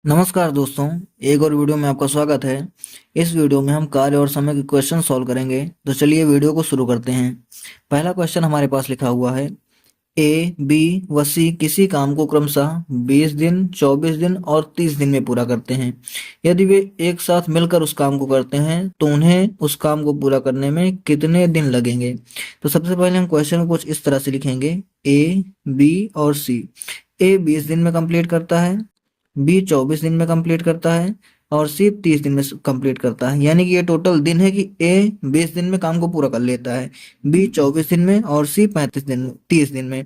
नमस्कार दोस्तों। एक और वीडियो में आपका स्वागत है। इस वीडियो में हम कार्य और समय के क्वेश्चन सॉल्व करेंगे। तो चलिए वीडियो को शुरू करते हैं। पहला क्वेश्चन हमारे पास लिखा हुआ है, ए, बी व सी किसी काम को क्रमशः 20 दिन, 24 दिन और 30 दिन में पूरा करते हैं। यदि वे एक साथ मिलकर उस काम को करते हैं तो उन्हें उस काम को पूरा करने में कितने दिन लगेंगे। तो सबसे पहले हम क्वेश्चन को कुछ इस तरह से लिखेंगे, ए, बी और सी। ए 20 दिन में कंप्लीट करता है, बी 24 दिन में कंप्लीट करता है और सी 30 दिन में कंप्लीट करता है। यानी कि ये टोटल दिन है कि ए 20 दिन में काम को पूरा कर लेता है, बी 24 दिन में और सी 35 दिन में, 30 दिन में।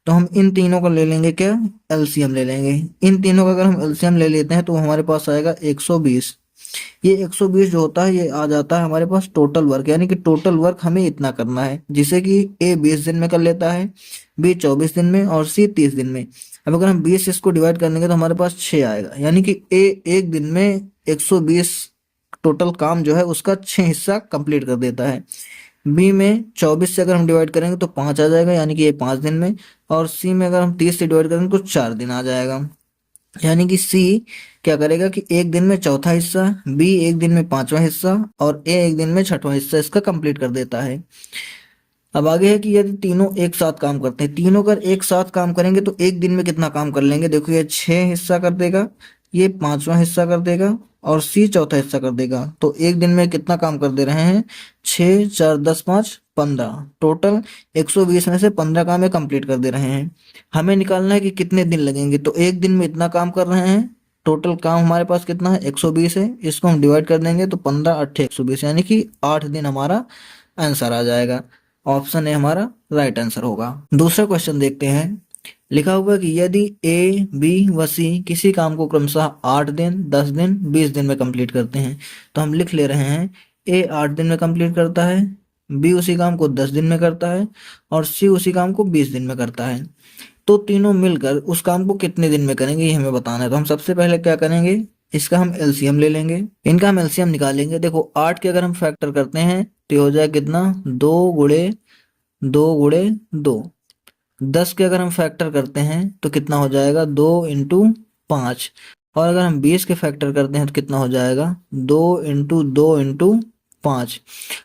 तो हम इन तीनों का ले लेंगे क्या, एलसीएम ले लेंगे। इन तीनों का अगर हम एलसीएम ले लेते हैं तो हमारे पास आएगा 120। ये 120 जो होता है ये आ जाता है हमारे पास टोटल वर्क, यानी कि टोटल वर्क हमें इतना करना है, जिसे कि ए 20 दिन में कर लेता है, बी 24 दिन में और सी 30 दिन में। अब अगर हम 20 से इसको डिवाइड कर देंगे तो हमारे पास 6 आएगा, यानी कि ए एक दिन में 120 टोटल काम जो है उसका 6 हिस्सा कंप्लीट कर देता है। बी में 24 से अगर हम डिवाइड करेंगे तो 5 आ जाएगा, यानी कि ये 5 दिन में। और सी में अगर हम 30 से डिवाइड करेंगे तो 4 दिन आ जाएगा। यानी कि सी क्या करेगा कि एक दिन में चौथा हिस्सा, बी एक दिन में पांचवा हिस्सा और ए एक दिन में छठवां हिस्सा इसका कंप्लीट कर देता है। अब आगे है कि यदि तीनों एक साथ काम करते हैं, तीनों अगर एक साथ काम करेंगे तो एक दिन में कितना काम कर लेंगे। देखो ये 6 हिस्सा कर देगा, ये पांचवा हिस्सा कर देगा और सी चौथा हिस्सा कर देगा। तो एक दिन में कितना काम कर दे रहे हैं, 6 4 10 5 15, टोटल 120 में से 15 काम ये कंप्लीट कर दे रहे हैं। हमें निकालना है कि कितने दिन लगेंगे। तो एक दिन में इतना काम कर रहे हैं, टोटल काम हमारे पास कितना है 120 है, इसको हम डिवाइड कर देंगे तो 15 8 120, यानी कि 8 दिन हमारा आंसर आ जाएगा। ऑप्शन ए हमारा राइट आंसर होगा। दूसरा क्वेश्चन देखते हैं। लिखा हुआ है कि यदि ए, बी व सी किसी काम को क्रमशः 8 दिन, 10 दिन, 20 दिन में कंप्लीट करते हैं। तो हम लिख ले रहे हैं, ए 8 दिन में कंप्लीट करता है, बी उसी काम को 10 दिन में करता है और सी उसी काम को 20 दिन में करता है। तो तीनों मिलकर उस काम को कितने दिन में करेंगे ये हमें बताना है। तो हम सबसे पहले क्या करेंगे, इसका हम एलसीएम ले लेंगे, इनका हम एलसीएम निकालेंगे। देखो 8 के अगर हम फैक्टर करते हैं तो ये हो जाए कितना, 2 गुणे 2 गुणे 2। 10 के अगर हम फैक्टर करते हैं तो कितना हो जाएगा, 2 × 5। और अगर हम 20 के फैक्टर करते हैं तो कितना हो जाएगा, 2 × 2 × 5।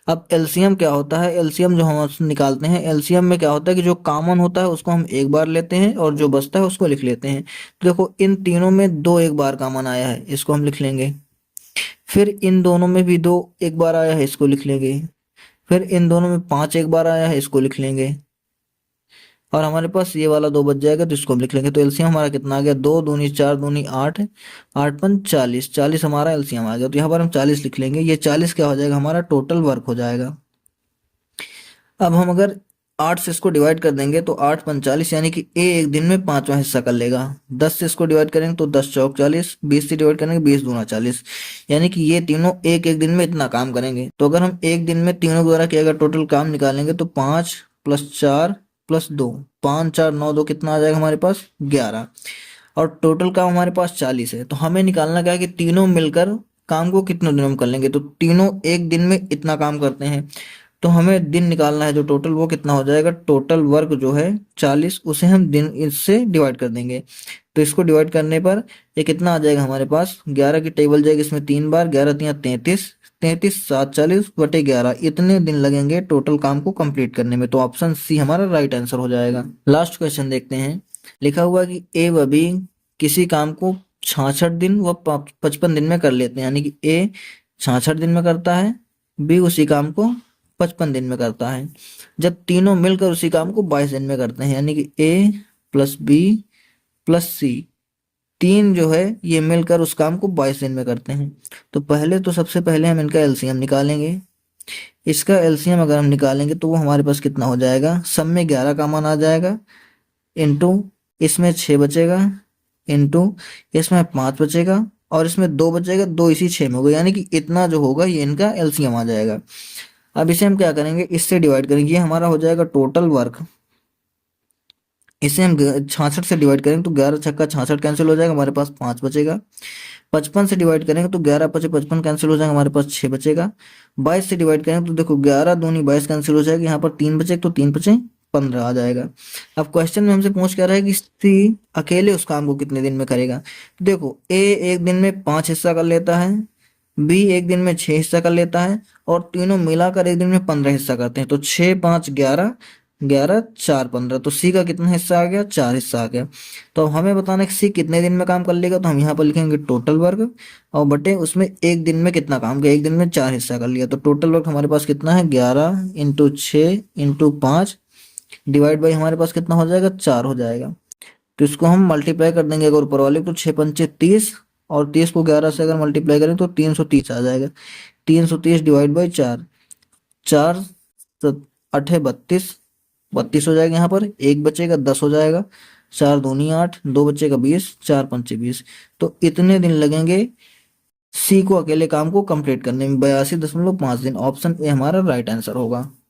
अब एलसीएम क्या होता है, एलसीएम जो हम निकालते हैं, एलसीएम में क्या होता है कि जो कॉमन होता है उसको हम एक बार लेते हैं और जो बचता है उसको लिख लेते हैं। तो देखो इन तीनों में दो एक बार कॉमन आया है, इसको हम लिख लेंगे। फिर इन दोनों में भी दो एक बार आया है, इसको लिख लेंगे। फिर इन दोनों में 5 एक बार आया है, इसको लिख लेंगे। और हमारे पास ये वाला 2 बच जाएगा तो इसको हम लिख लेंगे। तो एलसीएम हमारा कितना आ गया, 2 दूनी 4 दूनी 8, 8 पंच 40, 40 हमारा एलसीएम आ गया। तो यहाँ पर हम 40 लिख लेंगे। ये 40 क्या हो जाएगा, हमारा टोटल वर्क हो जाएगा। अब हम अगर 8 से इसको डिवाइड कर देंगे तो 8 पंच 40, यानी कि ए एक दिन में पांचवा हिस्सा कर लेगा। 10 से इसको डिवाइड करेंगे तो 10 चौक 40, 20 से डिवाइड करेंगे 20 दूना 40, यानी कि ये तीनों एक एक दिन में इतना काम करेंगे। तो अगर हम एक दिन में तीनों द्वारा किया गया टोटल काम निकालेंगे तो 5 + 4 + 2, 5 4 9 2 कितना आ जाएगा हमारे पास, 11। और टोटल काम हमारे पास 40 है। तो हमें निकालना क्या है कि तीनों मिलकर काम को कितने दिनों में कर लेंगे। तो तीनों एक दिन में इतना काम करते हैं, तो हमें दिन निकालना है जो टोटल, वो कितना हो जाएगा, टोटल वर्क जो है 40, उसे हम दिन इससे डिवाइड कर देंगे। तो इसको डिवाइड करने पर ये कितना आ जाएगा हमारे पास, 11 की टेबल जाएगी इसमें 3 बार, 11 × 3 = 33, 33 7 40/11, इतने दिन लगेंगे टोटल काम को कंप्लीट करने में। तो ऑप्शन सी हमारा राइट आंसर हो जाएगा। लास्ट क्वेश्चन देखते हैं। लिखा हुआ कि ए व बी किसी काम को 66 दिन व 55 दिन में कर लेते हैं। यानी कि ए 66 दिन में करता है, बी उसी काम को 55 दिन में करता है। जब तीनों मिलकर उसी काम को 22 दिन में करते हैं, यानी कि ए + बी + सी, तीन जो है ये मिलकर उस काम को 22 दिन में करते हैं। तो पहले तो सबसे पहले हम इनका एलसीएम निकालेंगे। इसका एलसीएम अगर हम निकालेंगे तो वो हमारे पास कितना हो जाएगा, सब में 11 का मान आ जाएगा, इंटू इसमें 6 बचेगा, इंटू इसमें 5 बचेगा और इसमें 2 बचेगा, 2 इसी 6 में होगा, यानी कि इतना जो होगा ये इनका एलसीएम आ जाएगा। अब इसे हम क्या करेंगे, इससे डिवाइड करेंगे, ये हमारा हो जाएगा टोटल वर्क। इसे हम 66 से डिवाइड करेंगे तो 11 छक्का 66 कैंसिल हो जाएगा, हमारे पास 5 बचेगा। 55 से डिवाइड करेंगे तो 11 × 5 = 55 कैंसिल हो जाएगा, हमारे पास 6 बचेगा। 22 से डिवाइड करेंगे तो देखो 11 दूनी 22 कैंसिल हो जाएगा, यहाँ पर 3 बचे तो 3 बचे 15 आ जाएगा। अब क्वेश्चन में हमसे पूछ क्या रहा है कि सी अकेले उस काम को कितने दिन में करेगा। देखो ए एक दिन में 5 हिस्सा कर लेता है, बी एक दिन में 6 हिस्सा कर लेता है और तीनों मिलाकर एक दिन में 15 हिस्सा करते हैं। तो 6 5 11, 11 4 15, तो सी का कितना हिस्सा आ गया, 4 हिस्सा आ गया। तो अब हमें बताना है कि सी कितने दिन में काम कर लेगा, तो हम यहाँ पर लिखेंगे टोटल वर्क और बटे उसमें एक दिन में कितना काम किया, एक दिन में 4 हिस्सा कर लिया। तो टोटल वर्क हमारे पास कितना है, 11 इंटू 6 इंटू 5 डिवाइड बाई हमारे पास कितना हो जाएगा, 4 हो जाएगा। तो इसको हम मल्टीप्लाई कर देंगे अगर ऊपर वाले को, तो 6 पंचे 30 और 30 को 11 से अगर मल्टीप्लाई करें तो 330 आ जाएगा। 330 डिवाइड बाई 4, 4 अठे 32, 32 हो जाएगा। यहाँ पर एक बचेगा 10 हो जाएगा, 4 दूनी 8, 2 बचेगा 20, 4 पंचे 20। तो इतने दिन लगेंगे सी को अकेले काम को कंप्लीट करने में, 82.5 दिन। ऑप्शन ए हमारा राइट आंसर होगा।